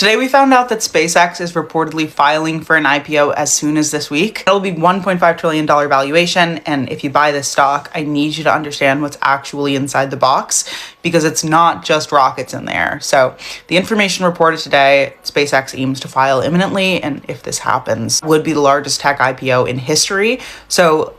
Today we found out that SpaceX is reportedly filing for an IPO as soon as this week. It'll be $1.5 trillion valuation, and if you buy this stock, I need you to understand what's actually inside the box because it's not just rockets in there. So the information reported today, SpaceX aims to file imminently, and if this happens, would be the largest tech IPO in history. So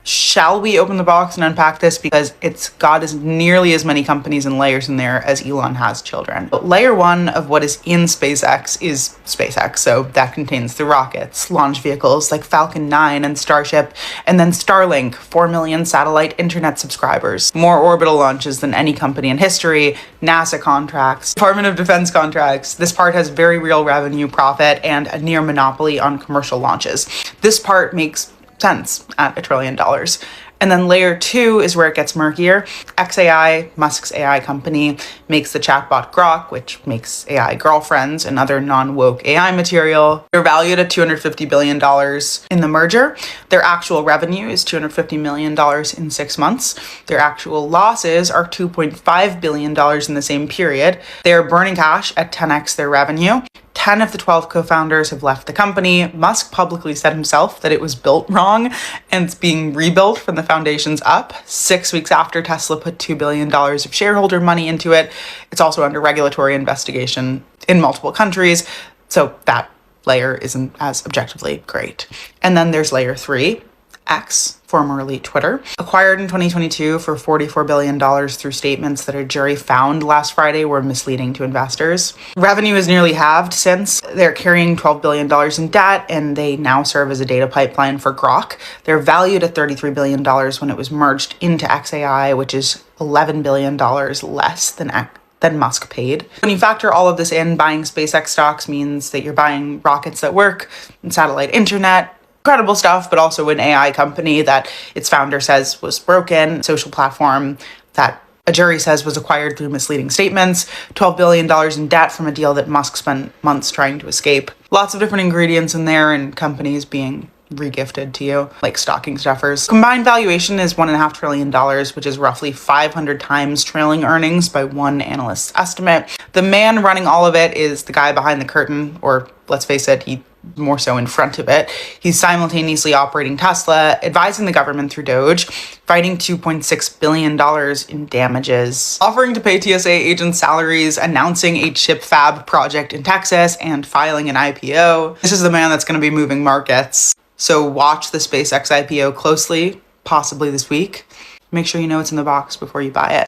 shall we open the box and unpack this? Because it's got as nearly as many companies and layers in there as Elon has children. But layer one of what is in SpaceX is SpaceX. So that contains the rockets, launch vehicles like Falcon 9 and Starship, and then Starlink, 4 million satellite internet subscribers, more orbital launches than any company in history, NASA contracts, Department of Defense contracts. This part has very real revenue, profit, and a near monopoly on commercial launches. This part makes sense at $1 trillion. And then layer two is where it gets murkier. xAI, Musk's AI company, makes the chatbot Grok, which makes AI girlfriends and other non-woke AI material. They're valued at $250 billion in the merger. Their actual revenue is $250 million in 6 months. Their actual losses are $2.5 billion in the same period. They're burning cash at 10x their revenue. 10 of the 12 co-founders have left the company. Musk publicly said himself that it was built wrong and it's being rebuilt from the foundations up 6 weeks after Tesla put $2 billion of shareholder money into it. It's also under regulatory investigation in multiple countries. So that layer isn't as objectively great. And then there's layer three, X, formerly Twitter, acquired in 2022 for $44 billion through statements that a jury found last Friday were misleading to investors. Revenue has nearly halved since. They're carrying $12 billion in debt, and they now serve as a data pipeline for Grok. They're valued at $33 billion when it was merged into xAI, which is $11 billion less than Musk paid. When you factor all of this in, buying SpaceX stocks means that you're buying rockets that work and satellite internet. Incredible stuff, but also an AI company that its founder says was broken, social platform that a jury says was acquired through misleading statements, $12 billion in debt from a deal that Musk spent months trying to escape. Lots of different ingredients in there and companies being regifted to you like stocking stuffers. Combined valuation is $1.5 trillion, which is roughly 500 times trailing earnings by one analyst's estimate. The man running all of it is the guy behind the curtain, or let's face it, he more so in front of it. He's simultaneously operating Tesla, advising the government through Doge, fighting $2.6 billion in damages, offering to pay TSA agents salaries, announcing a chip fab project in Texas, and filing an IPO. This is the man that's going to be moving markets. So watch the SpaceX IPO closely, possibly this week. Make sure you know it's in the box before you buy it.